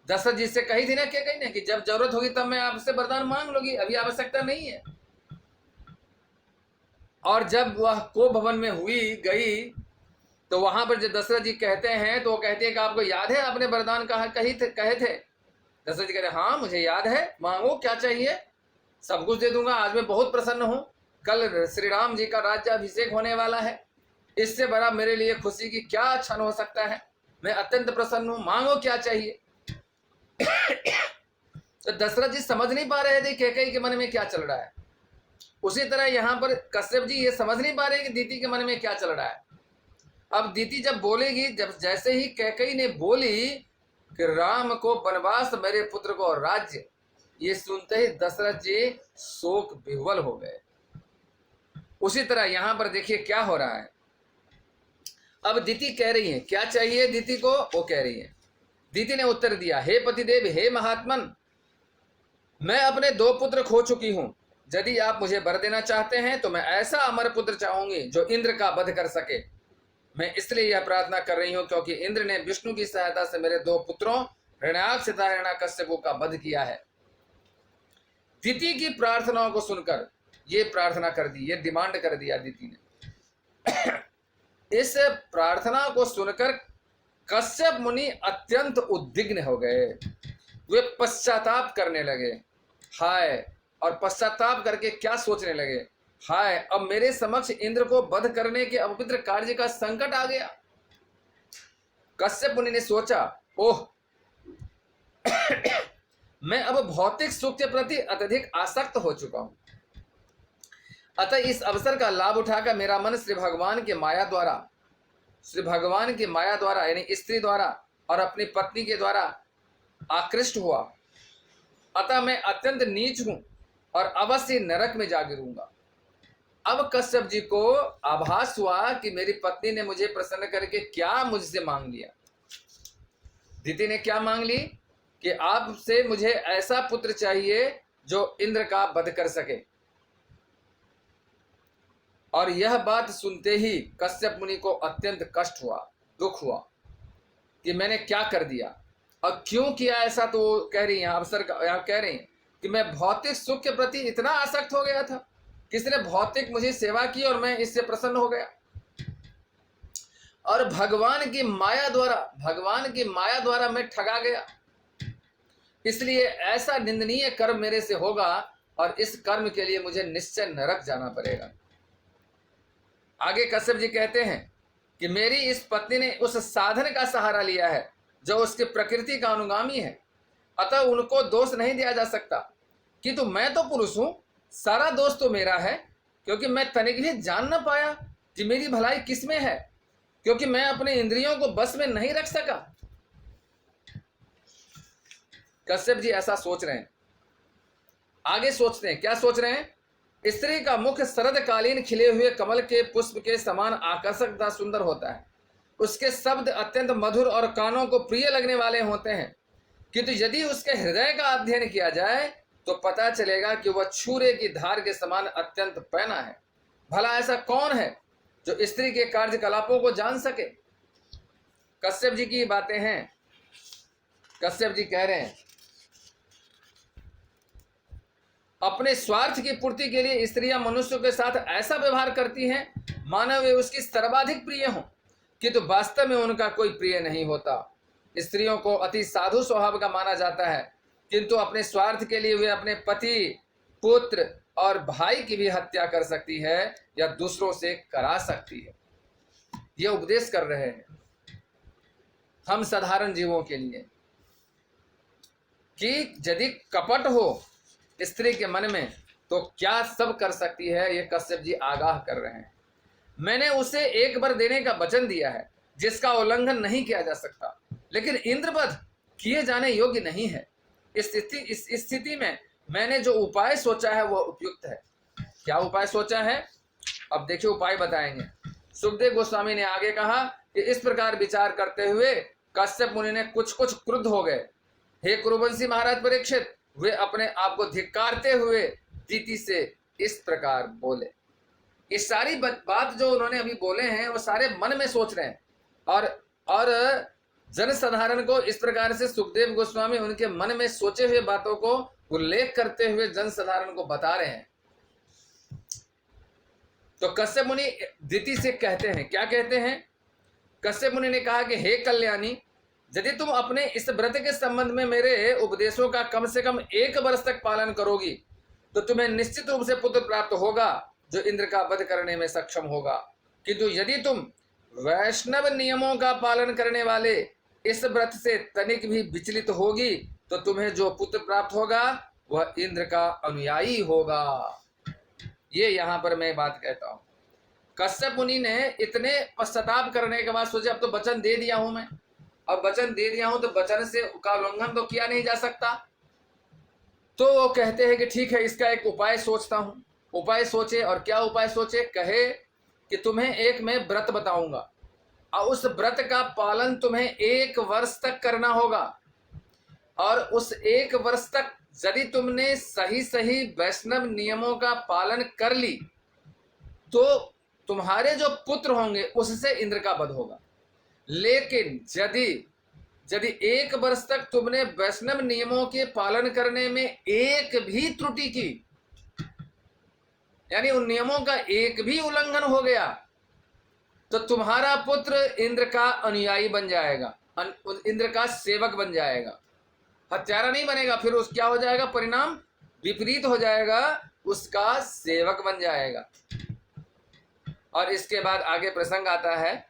दशरथ जी से कही थी ना कैकेयी ने कि जब जरूरत होगी तब मैं आपसे वरदान मांग लूंगी, अभी आवश्यकता नहीं है। और जब वह को भवन में हुई गई तो वहां पर जब दशरथ जी कहते हैं तो वो कहते हैं कि आपको याद है आपने वरदान कहे थे। दशरथ जी कहते हैं हाँ मुझे याद है, मांगो क्या चाहिए, सब कुछ दे दूंगा, आज मैं बहुत प्रसन्न हूं, कल श्री राम जी का राज्याभिषेक होने वाला है, इससे बड़ा मेरे लिए खुशी की क्या क्षण हो सकता है, मैं अत्यंत प्रसन्न हूं, मांगो क्या चाहिए। तो दशरथ जी समझ नहीं पा रहे थे कैकेयी के मन में क्या चल रहा है। उसी तरह यहां पर कश्यप जी ये समझ नहीं पा रहे कि दिति के मन में क्या चल रहा है। अब दिति जब बोलेगी, जब जैसे ही कैकेयी ने बोली कि राम को वनवास, मेरे पुत्र को राज्य, ये सुनते ही दशरथ जी शोक विह्वल हो गए। उसी तरह यहां पर देखिए क्या हो रहा है। अब दिति कह रही है क्या चाहिए दिति को, वो कह रही है। दिति ने उत्तर दिया, हे पतिदेव, हे महात्मन, मैं अपने 2 पुत्र खो चुकी हूं, यदि आप मुझे वर देना चाहते हैं तो मैं ऐसा अमर पुत्र चाहूंगी जो इंद्र का वध कर सके। मैं इसलिए यह प्रार्थना कर रही हूं क्योंकि इंद्र ने विष्णु की सहायता से मेरे 2 पुत्रों हिरण्याक्ष तथा हिरण्याकश्यप का वध किया है। दिति की प्रार्थनाओं को सुनकर ये प्रार्थना कर दी, ये डिमांड कर दिया दिति ने। इस प्रार्थना को सुनकर कश्यप मुनि अत्यंत उद्विग्न हो गए, वे पश्चाताप करने लगे। हाय, और पश्चाताप करके क्या सोचने लगे, हाय अब मेरे समक्ष इंद्र को वध करने के अपवित्र कार्य का संकट आ गया। कश्यप मुनि ने सोचा, ओह मैं अब भौतिक सुख के प्रति अत्यधिक आसक्त हो चुका हूं, अतः इस अवसर का लाभ उठाकर मेरा मन श्री भगवान की माया द्वारा यानी स्त्री द्वारा और अपनी पत्नी के द्वारा आकृष्ट हुआ, अतः मैं अत्यंत नीच हूं और अवश्य नरक में जा गिरूंगा। अब कश्यप जी को आभास हुआ कि मेरी पत्नी ने मुझे प्रसन्न करके क्या मुझसे मांग लिया। दिति ने क्या मांग ली कि आपसे मुझे ऐसा पुत्र चाहिए जो इंद्र का वध कर सके। और यह बात सुनते ही कश्यप मुनि को अत्यंत कष्ट हुआ, दुख हुआ कि मैंने क्या कर दिया और क्यों किया ऐसा। तो वो कह रही हैं, अवसर यहाँ कह रही हैं कि मैं भौतिक सुख के प्रति इतना आसक्त हो गया था, किसने भौतिक मुझे सेवा की और मैं इससे प्रसन्न हो गया, और भगवान की माया द्वारा मैं ठगा गया, इसलिए ऐसा निंदनीय कर्म मेरे से होगा और इस कर्म के लिए मुझे निश्चय नरक जाना पड़ेगा। आगे कश्यप जी कहते हैं कि मेरी इस पत्नी ने उस साधन का सहारा लिया है जो उसकी प्रकृति का अनुगामी है, अतः उनको दोष नहीं दिया जा सकता, किंतु मैं तो पुरुष हूं, सारा दोष तो मेरा है, क्योंकि मैं तनिक भी जान न पाया कि मेरी भलाई किसमें है, क्योंकि मैं अपने इंद्रियों को बस में नहीं रख सका। कश्यप जी ऐसा सोच रहे हैं। आगे सोचते हैं, क्या सोच रहे हैं, स्त्री का मुख शरदकालीन खिले हुए कमल के पुष्प के समान आकर्षक तथा सुंदर होता है, उसके शब्द अत्यंत मधुर और कानों को प्रिय लगने वाले होते हैं, किंतु यदि उसके हृदय का अध्ययन किया जाए तो पता चलेगा कि वह छुरे की धार के समान अत्यंत पैना है। भला ऐसा कौन है जो स्त्री के कार्यकलापों को जान सके। कश्यप जी की बातें हैं। कश्यप जी कह रहे हैं, अपने स्वार्थ की पूर्ति के लिए स्त्रियां मनुष्यों के साथ ऐसा व्यवहार करती हैं मानो वे उसकी सर्वाधिक प्रिय हों, किंतु वास्तव में उनका कोई प्रिय नहीं होता। स्त्रियों को अति साधु स्वभाव का माना जाता है, किंतु अपने स्वार्थ के लिए वे अपने पति, पुत्र और भाई की भी हत्या कर सकती है या दूसरों से करा सकती है। यह उपदेश कर रहे हैं हम साधारण जीवों के लिए कि यदि कपट हो स्त्री के मन में तो क्या सब कर सकती है, ये कश्यप जी आगाह कर रहे हैं। मैंने उसे एक बार देने का वचन दिया है जिसका उल्लंघन नहीं किया जा सकता, लेकिन इंद्रवध किए जाने योग्य नहीं है। इस स्थिति में मैंने जो उपाय सोचा है वह उपयुक्त है। क्या उपाय सोचा है अब देखिए उपाय बताएंगे। सुखदेव गोस्वामी ने आगे कहा कि इस प्रकार विचार करते हुए कश्यप मुनि ने कुछ कुछ क्रुद्ध हो गए। हे कुरुवंशी महाराज परीक्षित, वे अपने आप को धिक्कारते हुए दीति से इस प्रकार बोले। ये सारी बात जो उन्होंने अभी बोले हैं वो सारे मन में सोच रहे हैं, और जनसाधारण को इस प्रकार से सुखदेव गोस्वामी उनके मन में सोचे हुए बातों को उल्लेख करते हुए जनसाधारण को बता रहे हैं। तो कश्यप मुनि दीति से कहते हैं, क्या कहते हैं? कश्यप मुनि ने कहा कि हे कल्याणी, यदि तुम अपने इस व्रत के संबंध में मेरे उपदेशों का कम से कम 1 वर्ष तक पालन करोगी तो तुम्हें निश्चित रूप से पुत्र प्राप्त होगा जो इंद्र का वध करने में सक्षम होगा। किंतु यदि तुम वैष्णव नियमों का पालन करने वाले इस व्रत से तनिक भी विचलित होगी तो तुम्हें जो पुत्र प्राप्त होगा वह इंद्र का अनुयायी होगा। ये यहां पर मैं बात कहता हूं। कश्यप मुनि ने इतने पश्चाताप करने के बाद सोचे अब तो वचन दे दिया हूं मैं, अब वचन दे दिया हूं तो वचन से का उल्लंघन तो किया नहीं जा सकता। तो वो कहते हैं कि ठीक है, इसका एक उपाय सोचता हूं। उपाय सोचे, और क्या उपाय सोचे? कहे कि तुम्हें एक मैं व्रत बताऊंगा और उस व्रत का पालन तुम्हें 1 वर्ष तक करना होगा, और उस 1 वर्ष तक यदि तुमने सही सही वैष्णव नियमों का पालन कर ली तो तुम्हारे जो पुत्र होंगे उससे इंद्र का वध होगा। लेकिन यदि 1 वर्ष तक तुमने वैष्णव नियमों के पालन करने में एक भी त्रुटि की, यानी उन नियमों का एक भी उल्लंघन हो गया, तो तुम्हारा पुत्र इंद्र का अनुयायी बन जाएगा, इंद्र का सेवक बन जाएगा, हत्यारा नहीं बनेगा। फिर उस क्या हो जाएगा? परिणाम विपरीत हो जाएगा, उसका सेवक बन जाएगा। और इसके बाद आगे प्रसंग आता है,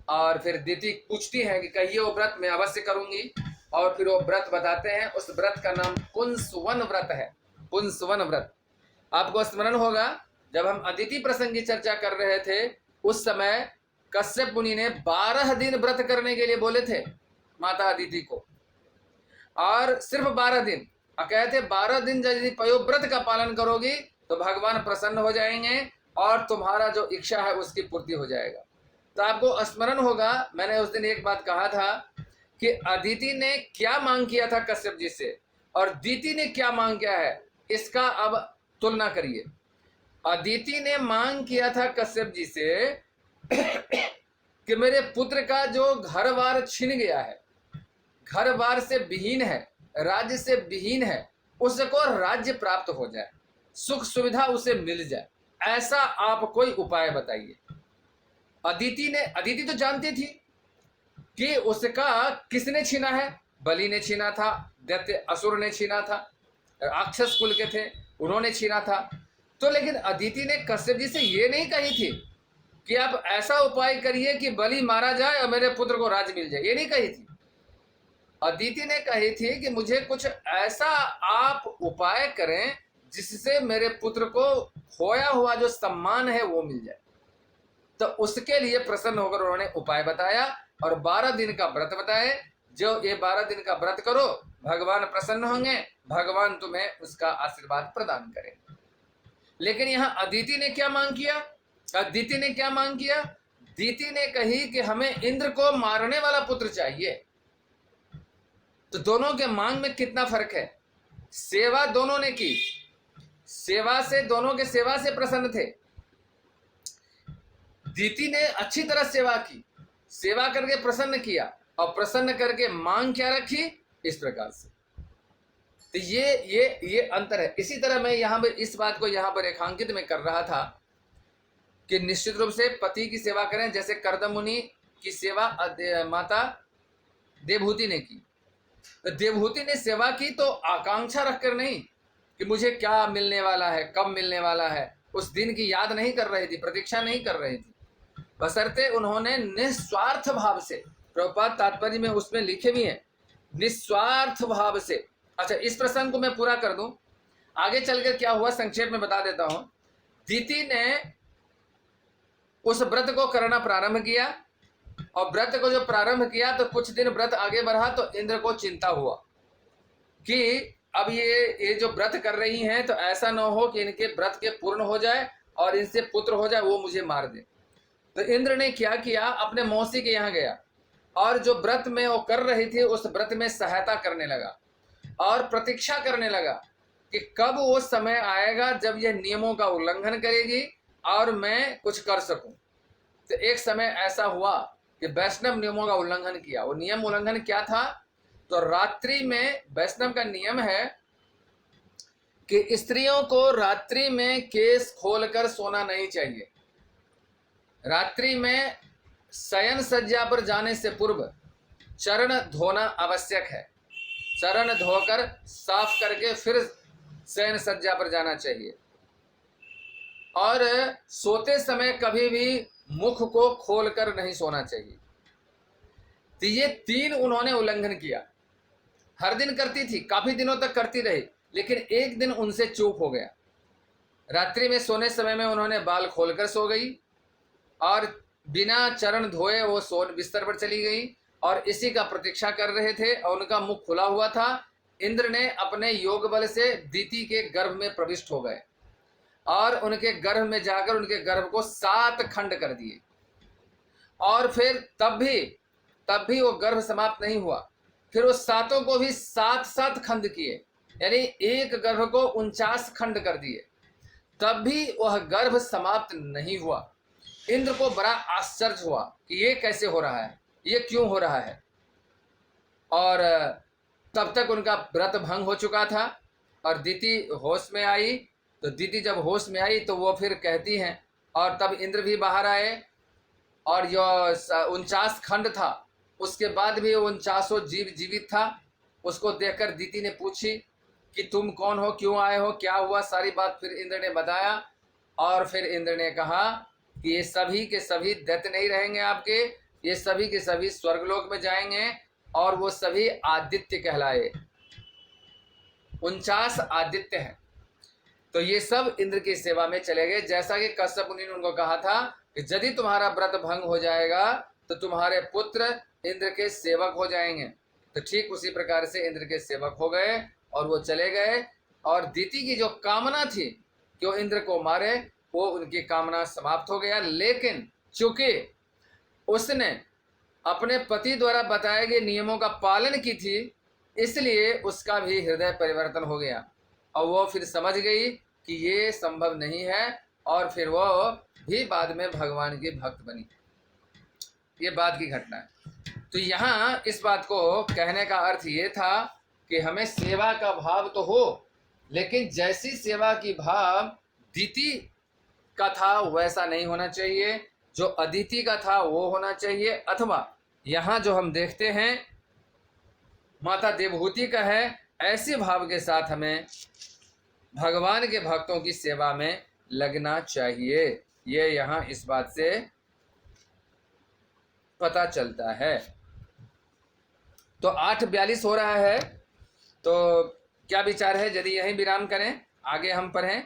और फिर दीति पूछती है कि कहिए वो व्रत, मैं अवश्य करूंगी। और फिर वो व्रत बताते हैं। उस व्रत का नाम पुंसवन व्रत है। पुंसवन व्रत आपको स्मरण होगा, जब हम अदिति प्रसंग की चर्चा कर रहे थे उस समय कश्यप मुनि ने 12 दिन व्रत करने के लिए बोले थे माता अदिति को, और सिर्फ 12 दिन। कहते 12 दिन यदि पयोव्रत का पालन करोगी तो भगवान प्रसन्न हो जाएंगे और तुम्हारा जो इच्छा है उसकी पूर्ति हो जाएगा। तो आपको स्मरण होगा, मैंने उस दिन एक बात कहा था कि अदिति ने क्या मांग किया था कश्यप जी से, और दीति ने क्या मांग किया है, इसका अब तुलना करिए। अदिति ने मांग किया था कश्यप जी से कि मेरे पुत्र का जो घर बार छिन गया है, घर बार से विहीन है, राज्य से विहीन है, उसको राज्य प्राप्त हो जाए, सुख सुविधा उसे मिल जाए, ऐसा आप कोई उपाय बताइए। अदिति तो जानती थी कि उसका किसने छीना है, बलि ने छीना था, दैत्य असुर ने छीना था, राक्षस कुल के थे उन्होंने छीना था। तो लेकिन अदिति ने कश्यप जी से ये नहीं कही थी कि आप ऐसा उपाय करिए कि बलि मारा जाए और मेरे पुत्र को राज मिल जाए, ये नहीं कही थी। अदिति ने कही थी कि मुझे कुछ ऐसा आप उपाय करें जिससे मेरे पुत्र को खोया हुआ जो सम्मान है वो मिल जाए। तो उसके लिए प्रसन्न होकर उन्होंने उपाय बताया और 12 दिन का व्रत बताए। जो ये 12 दिन का व्रत करो भगवान प्रसन्न होंगे, भगवान तुम्हें उसका आशीर्वाद प्रदान करेंगे। लेकिन यहाँ अदिति ने क्या मांग किया? अदिति ने क्या मांग किया? दीति ने कही कि हमें इंद्र को मारने वाला पुत्र चाहिए। तो दोनों के मांग में कितना फर्क है। सेवा दोनों ने की, सेवा से दोनों के सेवा से प्रसन्न थे। दीति ने अच्छी तरह सेवा की, सेवा करके प्रसन्न किया, और प्रसन्न करके मांग क्या रखी, इस प्रकार से। तो ये अंतर है। इसी तरह मैं यहाँ पर इस बात को यहाँ पर रेखांकित में कर रहा था कि निश्चित रूप से पति की सेवा करें, जैसे कर्दम मुनि की सेवा माता देवहूति ने की। तो देवहूति ने सेवा की तो आकांक्षा रखकर नहीं कि मुझे क्या मिलने वाला है, कब मिलने वाला है, उस दिन की याद नहीं कर रही थी, प्रतीक्षा नहीं कर रही थी, बशर्ते उन्होंने निस्वार्थ भाव से, प्रभुपाद तात्पर्य में उसमें लिखे भी हैं, निस्वार्थ भाव से। अच्छा, इस प्रसंग को मैं पूरा कर दूं, आगे चलकर क्या हुआ संक्षेप में बता देता हूं। दीति ने उस व्रत को करना प्रारंभ किया, और व्रत को जो प्रारंभ किया तो कुछ दिन व्रत आगे बढ़ा तो इंद्र को चिंता हुआ कि अब ये जो व्रत कर रही हैं तो ऐसा न हो कि इनके व्रत के पूर्ण हो जाए और इनसे पुत्र हो जाए, वो मुझे मार दे। तो इंद्र ने क्या किया, अपने मौसी के यहाँ गया और जो व्रत में वो कर रही थी उस व्रत में सहायता करने लगा और प्रतीक्षा करने लगा कि कब वो समय आएगा जब यह नियमों का उल्लंघन करेगी और मैं कुछ कर सकूं। तो एक समय ऐसा हुआ कि वैष्णव नियमों का उल्लंघन किया। वो नियम उल्लंघन क्या था, तो रात्रि में वैष्णव का नियम है कि स्त्रियों को रात्रि में केस खोलकर सोना नहीं चाहिए। रात्रि में शयन सज्जा पर जाने से पूर्व चरण धोना आवश्यक है। चरण धोकर साफ करके फिर शयन सज्जा पर जाना चाहिए और सोते समय कभी भी मुख को खोलकर नहीं सोना चाहिए। तो ये 3 उन्होंने उल्लंघन किया। हर दिन करती थी, काफी दिनों तक करती रही, लेकिन एक दिन उनसे चूक हो गया। रात्रि में सोने समय में उन्होंने बाल खोलकर सो गई और बिना चरण धोए वो सोन बिस्तर पर चली गई और इसी का प्रतीक्षा कर रहे थे और उनका मुख खुला हुआ था। इंद्र ने अपने योग बल से दीति के गर्भ में प्रविष्ट हो गए और उनके गर्भ में जाकर उनके गर्भ को 7 खंड कर दिए और फिर तब भी वो गर्भ समाप्त नहीं हुआ। फिर उस 7 को भी 7 खंड किए, यानी एक गर्भ को 49 खंड कर दिए, तब भी वह गर्भ समाप्त नहीं हुआ। इंद्र को बड़ा आश्चर्य हुआ कि ये कैसे हो रहा है, ये क्यों हो रहा है। और तब तक उनका व्रत भंग हो चुका था और दीति होश में आई। तो दीति जब होश में आई तो वो फिर कहती हैं, और तब इंद्र भी बाहर आए और जो 49 खंड था उसके बाद भी 49 जीव जीवित था। उसको देखकर दीति ने पूछी कि तुम कौन हो, क्यों आए हो, क्या हुआ, सारी बात फिर इंद्र ने बताया। और फिर इंद्र ने कहा कि ये सभी के सभी दैत्य नहीं रहेंगे आपके, ये सभी के सभी स्वर्गलोक में जाएंगे और वो सभी आदित्य कहलाए। 49 आदित्य हैं। तो ये सब इंद्र की सेवा में चले गए। जैसा कि कश्यप मुनि ने उनको कहा था कि यदि तुम्हारा व्रत भंग हो जाएगा तो तुम्हारे पुत्र इंद्र के सेवक हो जाएंगे। तो ठीक उसी प्रकार से इंद्र के सेवक हो गए और वो चले गए। और दीति की जो कामना थी कि वो इंद्र को मारे, वो उनकी कामना समाप्त हो गया। लेकिन चूंकि उसने अपने पति द्वारा बताए गए नियमों का पालन की थी, इसलिए उसका भी हृदय परिवर्तन हो गया और वो फिर समझ गई कि ये संभव नहीं है और फिर वो भी बाद में भगवान की भक्त बनी। ये बात की घटना है। तो यहाँ इस बात को कहने का अर्थ ये था कि हमें सेवा का भाव तो हो, लेकिन जैसी सेवा की भाव दीति का था वैसा नहीं होना चाहिए, जो अदिति का था वो होना चाहिए। अथवा यहाँ जो हम देखते हैं माता देवहूति का है, ऐसे भाव के साथ हमें भगवान के भक्तों की सेवा में लगना चाहिए। ये यहाँ इस बात से पता चलता है। तो 8:42 हो रहा है, तो क्या विचार है यदि यहीं विराम करें, आगे हम पढ़ें।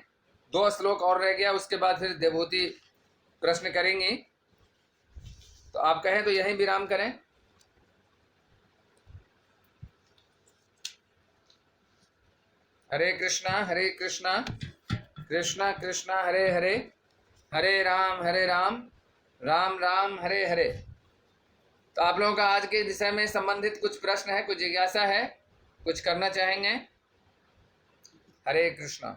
2 श्लोक और रह गया, उसके बाद फिर देवहूति प्रश्न करेंगी। तो आप कहें तो यहीं विराम करें। हरे कृष्णा कृष्णा कृष्णा हरे हरे, हरे राम राम राम हरे हरे। तो आप लोगों का आज के विषय में संबंधित कुछ प्रश्न है, कुछ जिज्ञासा है, कुछ करना चाहेंगे? हरे कृष्णा।